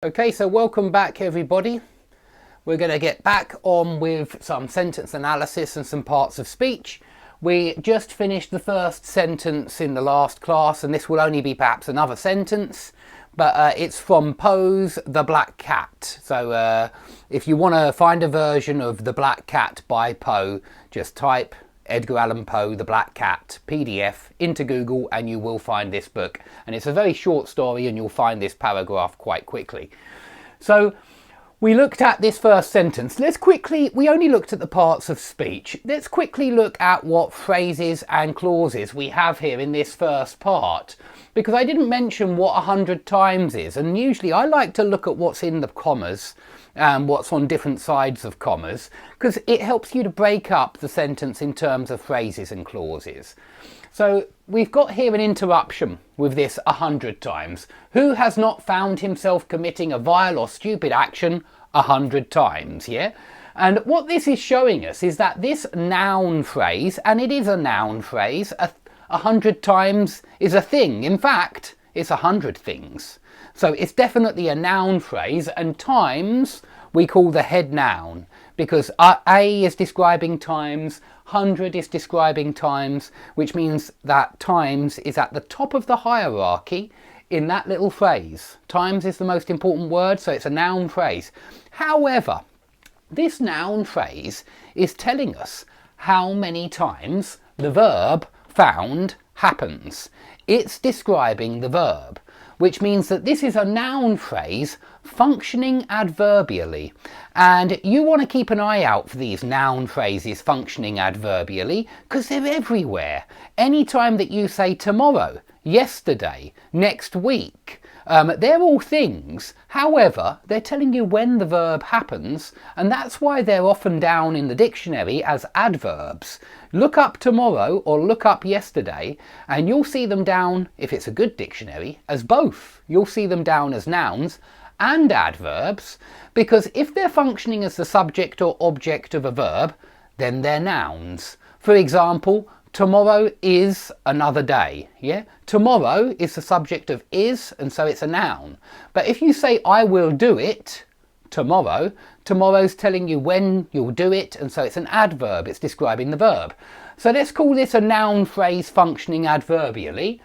Okay, so welcome back everybody. We're going to get back on with some sentence analysis and some parts of speech. We just finished the first sentence in the last class, and this will only be perhaps another sentence, but it's from Poe's The Black Cat. So if you want to find a version of The Black Cat by Poe, just type Edgar Allan Poe, The Black Cat, PDF into Google and you will find this book. And it's a very short story and you'll find this paragraph quite quickly. So we looked at this first sentence. We only looked at the parts of speech. Let's quickly look at what phrases and clauses we have here in this first part. Because I didn't mention what 100 times is. And usually I like to look at what's in the commas and what's on different sides of commas, because it helps you to break up the sentence in terms of phrases and clauses. So we've got here an interruption with this 100 times. Who has not found himself committing a vile or stupid action 100 times, yeah? And what this is showing us is that this noun phrase, and it is a noun phrase, 100 times is a thing. In fact, it's 100 things. So it's definitely a noun phrase, and times we call the head noun, because A is describing times, 100 is describing times, which means that times is at the top of the hierarchy in that little phrase. Times is the most important word, so it's a noun phrase. However, this noun phrase is telling us how many times the verb found happens. It's describing the verb, which means that this is a noun phrase functioning adverbially. And you want to keep an eye out for these noun phrases functioning adverbially, because they're everywhere. Anytime that you say tomorrow, yesterday, next week, they're all things. However, they're telling you when the verb happens, and that's why they're often down in the dictionary as adverbs. Look up tomorrow or look up yesterday, and you'll see them down, if it's a good dictionary, as both. You'll see them down as nouns and adverbs, because if they're functioning as the subject or object of a verb, then they're nouns. For example, tomorrow is another day, yeah? Tomorrow is the subject of is, and so it's a noun. But if you say, I will do it tomorrow, tomorrow's telling you when you'll do it, and so it's an adverb, it's describing the verb. So let's call this a noun phrase functioning adverbially.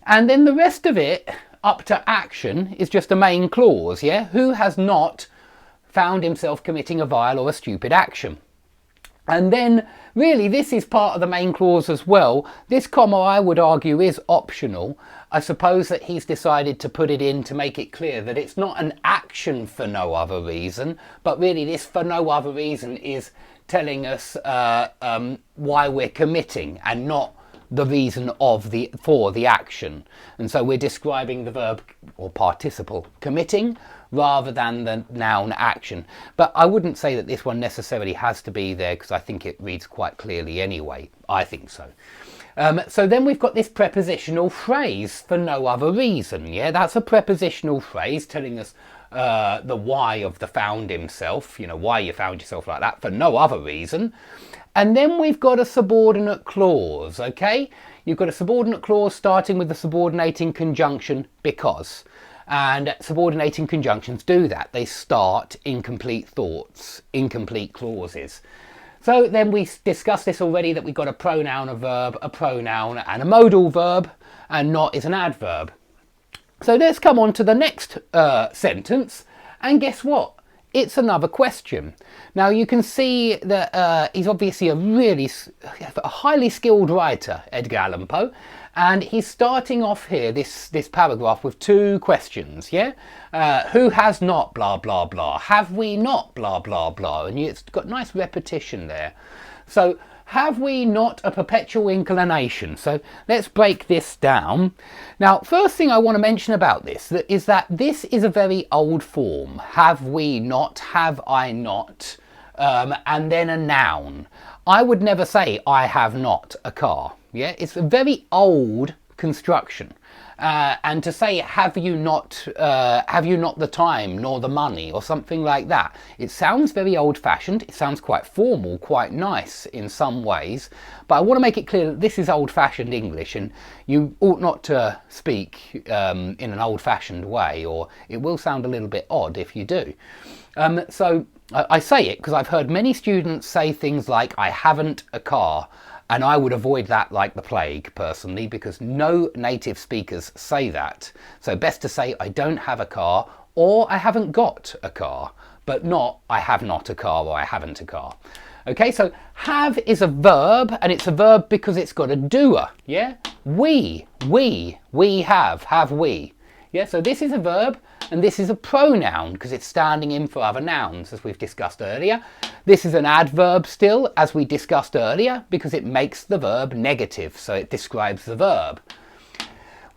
And then the rest of it, up to action, is just a main clause, yeah? Who has not found himself committing a vile or a stupid action? And then, really, this is part of the main clause as well. This comma, I would argue, is optional. I suppose that he's decided to put it in to make it clear that it's not an action for no other reason, but really this for no other reason is telling us why we're committing and not the reason for the action. And so we're describing the verb or participle committing rather than the noun action. But I wouldn't say that this one necessarily has to be there, because I think it reads quite clearly anyway. I think so. So then we've got this prepositional phrase, for no other reason. Yeah, that's a prepositional phrase telling us the why of the found himself, you know, why you found yourself like that, for no other reason. And then we've got a subordinate clause, okay? You've got a subordinate clause starting with the subordinating conjunction because. And subordinating conjunctions do that. They start incomplete thoughts, incomplete clauses. So then we discussed this already, that we've got a pronoun, a verb, a pronoun and a modal verb, and not is an adverb. So let's come on to the next sentence, and guess what? It's another question. Now you can see that he's obviously a highly skilled writer, Edgar Allan Poe, and he's starting off here this paragraph with two questions, yeah? Who has not blah blah blah? Have we not blah blah blah? And it's got nice repetition there. So have we not a perpetual inclination? So let's break this down. Now, first thing I want to mention about this is that this is a very old form. Have we not, have I not, and then a noun. I would never say I have not a car. Yeah, it's a very old construction. and to say have you not the time nor the money or something like that, it sounds very old-fashioned. It sounds quite formal, quite nice in some ways, but I want to make it clear that this is old-fashioned English, and you ought not to speak in an old-fashioned way, or it will sound a little bit odd if you do. So I say it because I've heard many students say things like I haven't a car, and I would avoid that like the plague personally, because no native speakers say that. So best to say I don't have a car, or I haven't got a car, but not I have not a car or I haven't a car. Okay, so have is a verb, and it's a verb because it's got a doer. Yeah, we have we. Yeah, so this is a verb, and this is a pronoun because it's standing in for other nouns, as we've discussed earlier. This is an adverb still, as we discussed earlier, because it makes the verb negative, so it describes the verb.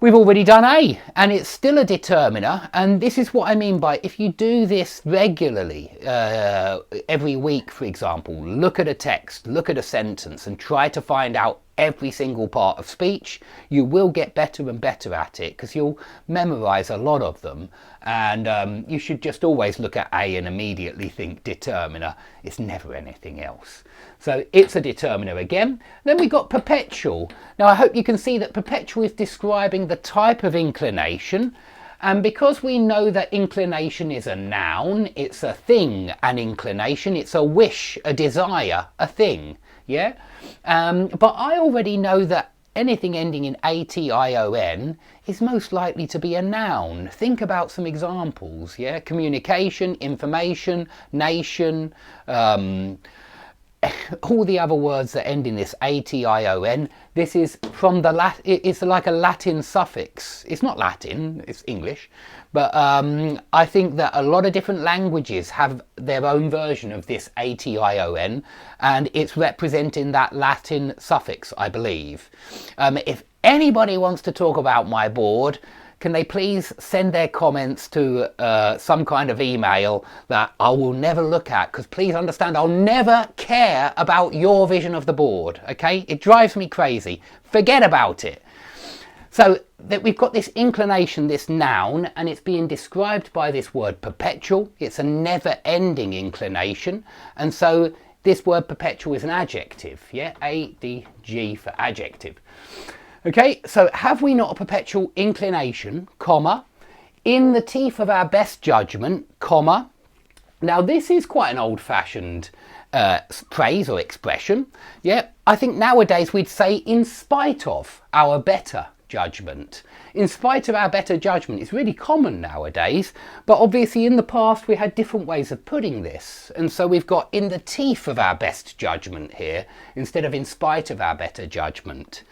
We've already done A, and it's still a determiner, and this is what I mean by if you do this regularly, every week, for example, look at a text, look at a sentence, and try to find out every single part of speech, you will get better and better at it because you'll memorize a lot of them, and you should just always look at A and immediately think determiner. It's never anything else. So it's a determiner again. Then we got perpetual. Now I hope you can see that perpetual is describing the type of inclination, and because we know that inclination is a noun, it's a thing, an inclination, it's a wish, a desire, a thing. Yeah, but I already know that anything ending in ation is most likely to be a noun. Think about some examples. Yeah, communication, information, nation, all the other words that end in this ation. This is from the it's like a Latin suffix. It's not Latin, it's English, but I think that a lot of different languages have their own version of this ation, and it's representing that Latin suffix, I believe. If anybody wants to talk about my board, can they please send their comments to some kind of email that I will never look at, because please understand I'll never care about your vision of the board, okay? It drives me crazy. Forget about it. So that we've got this inclination, this noun, and it's being described by this word perpetual. It's a never-ending inclination, and so this word perpetual is an adjective, yeah? A-D-G for adjective. Okay, so have we not a perpetual inclination, comma, in the teeth of our best judgment, comma. Now this is quite an old-fashioned phrase or expression. Yeah, I think nowadays we'd say in spite of our better judgment. In spite of our better judgment, it's really common nowadays, but obviously in the past we had different ways of putting this, and so we've got in the teeth of our best judgment here instead of in spite of our better judgment.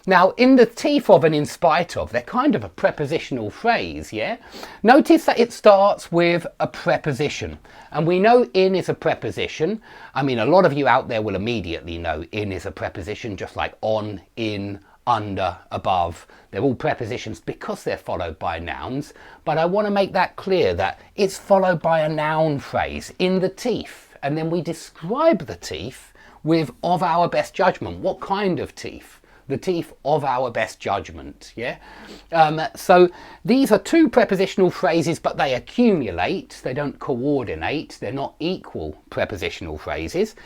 Now in the teeth of and in spite of, they're kind of a prepositional phrase, yeah? Notice that it starts with a preposition, and we know in is a preposition. I mean, a lot of you out there will immediately know in is a preposition, just like on, in, under, above. They're all prepositions because they're followed by nouns, but I want to make that clear that it's followed by a noun phrase, in the teeth, and then we describe the teeth with of our best judgment. What kind of teeth? The teeth of our best judgment, yeah? So these are two prepositional phrases, but they accumulate, they don't coordinate, they're not equal prepositional phrases,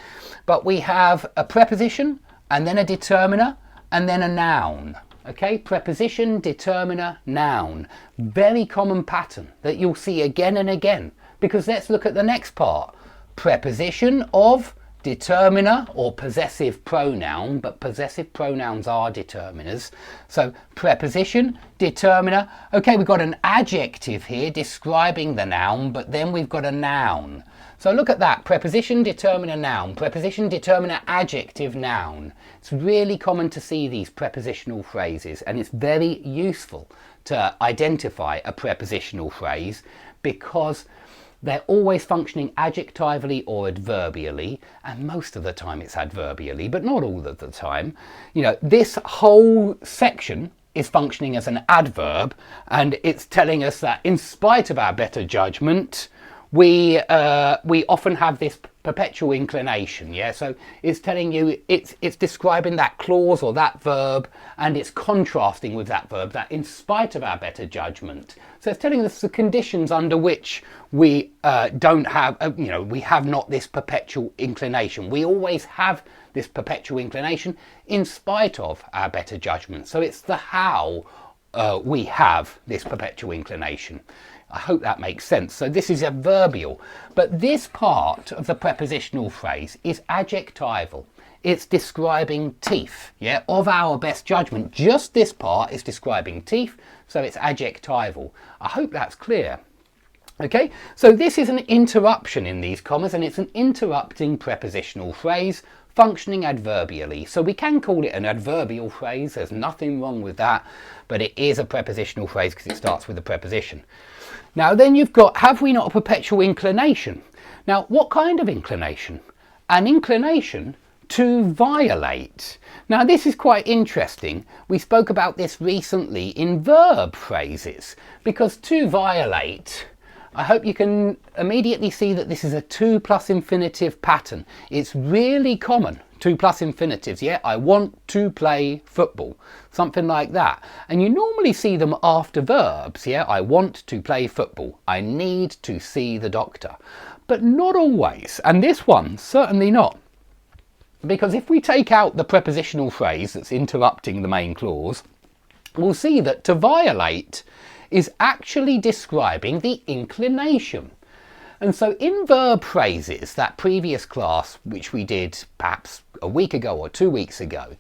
but we have a preposition and then a determiner and then a noun. Okay, preposition, determiner, noun. Very common pattern that you'll see again and again, because let's look at the next part. Preposition of, determiner or possessive pronoun, but possessive pronouns are determiners. So preposition, determiner. Okay, we've got an adjective here describing the noun, but then we've got a noun. So look at that, preposition, determiner, noun, preposition, determiner, adjective, noun. It's really common to see these prepositional phrases, and it's very useful to identify a prepositional phrase because they're always functioning adjectively or adverbially, and most of the time it's adverbially, but not all of the time. You know, this whole section is functioning as an adverb, and it's telling us that in spite of our better judgment, we often have this perpetual inclination, yeah? So it's telling you, it's describing that clause or that verb, and it's contrasting with that verb, that in spite of our better judgment. So it's telling us the conditions under which we don't have, we have not this perpetual inclination. We always have this perpetual inclination in spite of our better judgment. So it's the how we have this perpetual inclination. I hope that makes sense. So this is adverbial, but this part of the prepositional phrase is adjectival. It's describing teeth, yeah, of our best judgment. Just this part is describing teeth, so it's adjectival. I hope that's clear. Okay, so this is an interruption in these commas, and it's an interrupting prepositional phrase functioning adverbially. So we can call it an adverbial phrase. There's nothing wrong with that, but it is a prepositional phrase because it starts with a preposition. Now then you've got, have we not a perpetual inclination? Now what kind of inclination? An inclination to violate. Now this is quite interesting. We spoke about this recently in verb phrases, because to violate, I hope you can immediately see that this is a 2 plus infinitive pattern. It's really common, 2 plus infinitives, yeah? I want to play football, something like that. And you normally see them after verbs, yeah? I want to play football. I need to see the doctor. But not always, and this one, certainly not. Because if we take out the prepositional phrase that's interrupting the main clause, we'll see that to violate is actually describing the inclination. And so in verb phrases, that previous class, which we did perhaps a week ago or 2 weeks ago,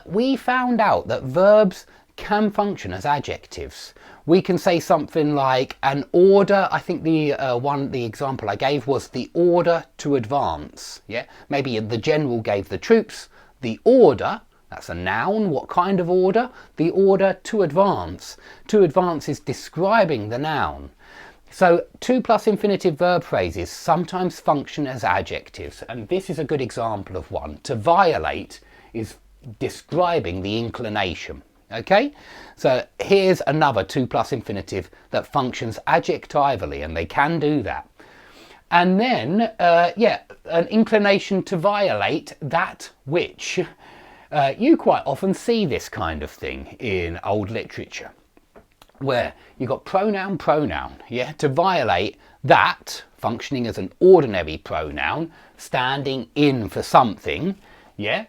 we found out that verbs can function as adjectives. We can say something like an order. I think the example I gave was the order to advance. Yeah, maybe the general gave the troops the order. That's a noun. What kind of order? The order to advance. To advance is describing the noun. So 2 plus infinitive verb phrases sometimes function as adjectives, and this is a good example of one. To violate is describing the inclination. Okay, so here's another 2 plus infinitive that functions adjectively, and they can do that. And then, an inclination to violate that which. You quite often see this kind of thing in old literature, where you've got pronoun, yeah, to violate that, functioning as an ordinary pronoun, standing in for something, yeah.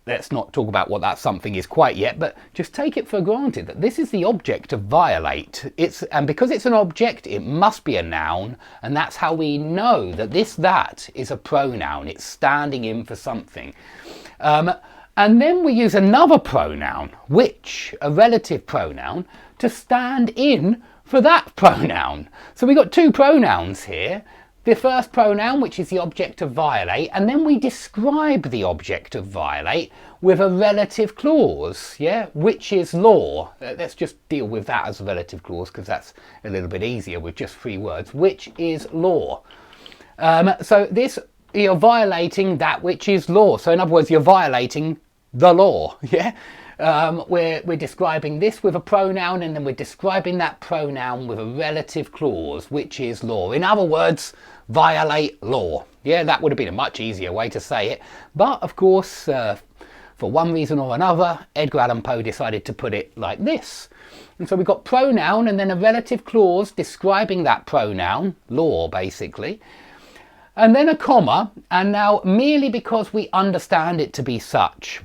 Let's not talk about what that something is quite yet, but just take it for granted that this is the object of violate. And because it's an object, it must be a noun, and that's how we know that that is a pronoun. It's standing in for something. And then we use another pronoun, which, a relative pronoun, to stand in for that pronoun. So we've got 2 pronouns here. The first pronoun, which is the object of violate, and then we describe the object of violate with a relative clause, yeah, which is law. Let's just deal with that as a relative clause because that's a little bit easier with just 3 words, which is law. So this, you're violating that which is law. So in other words, you're violating the law, yeah? We're describing this with a pronoun, and then we're describing that pronoun with a relative clause, which is law. In other words, violate law. Yeah, that would have been a much easier way to say it. But of course, for one reason or another, Edgar Allan Poe decided to put it like this. And so we've got pronoun and then a relative clause describing that pronoun, law basically. And then a comma, and now merely because we understand it to be such.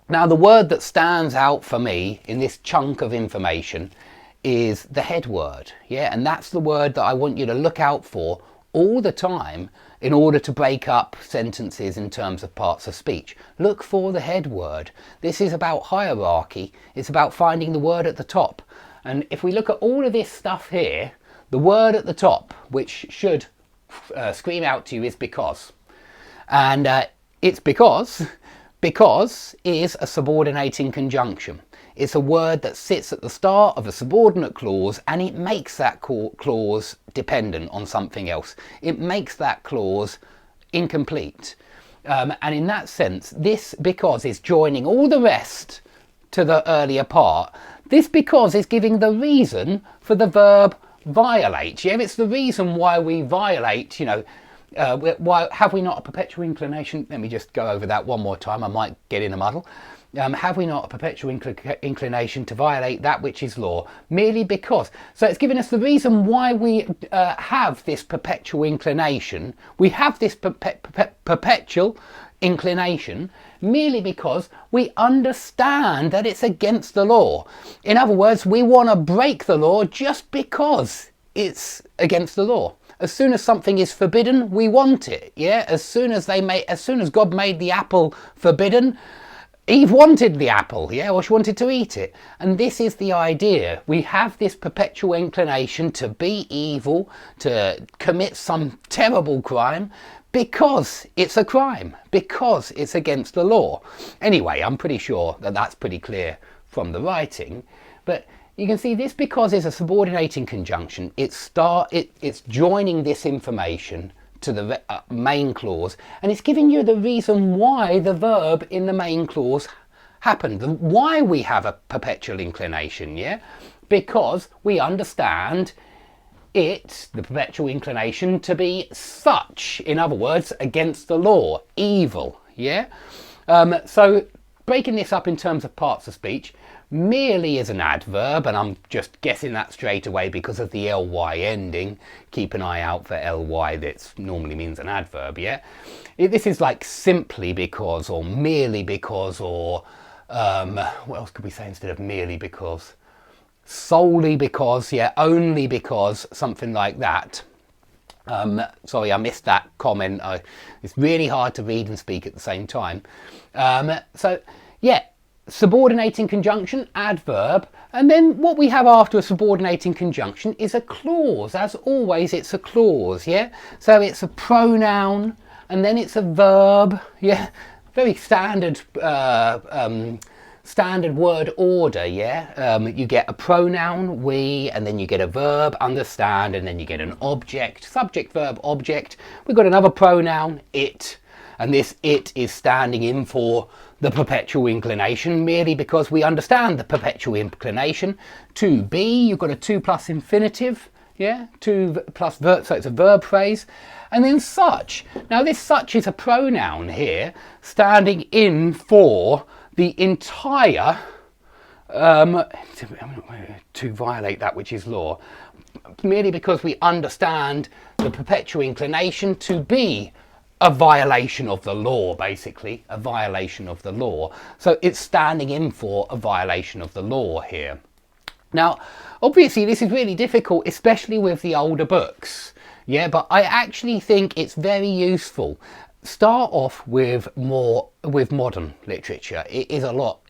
Now the word that stands out for me in this chunk of information is the head word, yeah, and that's the word that I want you to look out for all the time in order to break up sentences in terms of parts of speech. Look for the head word. This is about hierarchy. It's about finding the word at the top. And if we look at all of this stuff here, the word at the top, which should scream out to you, is because. And it's because is a subordinating conjunction. It's a word that sits at the start of a subordinate clause, and it makes that clause dependent on something else. It makes that clause incomplete. And in that sense, this because is joining all the rest to the earlier part. This because is giving the reason for the verb violate. Yeah, it's the reason why we violate, you know. Why have we not a perpetual inclination? Let me just go over that one more time. I might get in a muddle. Have we not a perpetual inclination to violate that which is law? Merely because. So it's given us the reason why we have this perpetual inclination. We have this perpetual inclination merely because we understand that it's against the law. In other words, we want to break the law just because it's against the law. As soon as something is forbidden, we want it. Yeah. As soon as God made the apple forbidden, Eve wanted the apple, yeah, or she wanted to eat it. And this is the idea. We have this perpetual inclination to be evil, to commit some terrible crime, because it's a crime, because it's against the law. Anyway, I'm pretty sure that that's pretty clear from the writing. But you can see this because is a subordinating conjunction. It's joining this information to the main clause, and it's giving you the reason why the verb in the main clause happened, why we have a perpetual inclination, yeah? Because we understand it, the perpetual inclination, to be such, in other words, against the law, evil, yeah? So breaking this up in terms of parts of speech, merely is an adverb, and I'm just guessing that straight away because of the ly ending. Keep an eye out for ly, that normally means an adverb, yeah? This is like simply because, or merely because, or what else could we say instead of merely because? Solely because, yeah, only because, something like that. Sorry, I missed that comment. It's really hard to read and speak at the same time. So, yeah. Subordinating conjunction, adverb, and then what we have after a subordinating conjunction is a clause. As always, it's a clause, yeah? So it's a pronoun, and then it's a verb, yeah? Very standard standard word order, yeah? You get a pronoun, we, and then you get a verb, understand, and then you get an object, subject, verb, object. We've got another pronoun, it, and this it is standing in for the perpetual inclination, merely because we understand the perpetual inclination. To be, you've got a to plus infinitive, yeah, to plus verb, so it's a verb phrase. And then such. Now this such is a pronoun here, standing in for the entire, to violate that which is law, merely because we understand the perpetual inclination to be a violation of the law, basically, a violation of the law. So it's standing in for a violation of the law here. Now, obviously this is really difficult, especially with the older books, yeah, but I actually think it's very useful. Start off with modern literature. It is a lot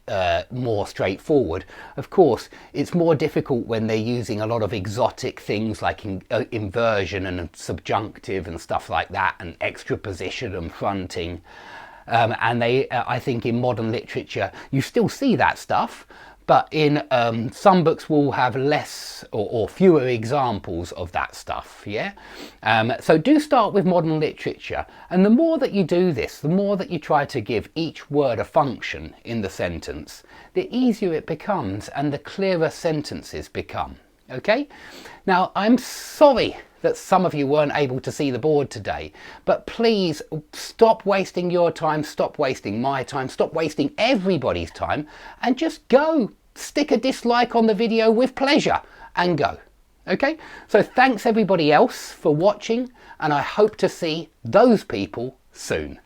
more straightforward. Of course, it's more difficult when they're using a lot of exotic things like inversion and subjunctive and stuff like that, and extraposition and fronting. And I think in modern literature, you still see that stuff, but in some books will have less or fewer examples of that stuff, yeah? So do start with modern literature, and the more that you do this, the more that you try to give each word a function in the sentence, the easier it becomes and the clearer sentences become, okay? Now, I'm sorry that some of you weren't able to see the board today, but please stop wasting your time, stop wasting my time, stop wasting everybody's time, and just go. Stick a dislike on the video with pleasure and go. Okay, so thanks everybody else for watching, and I hope to see those people soon.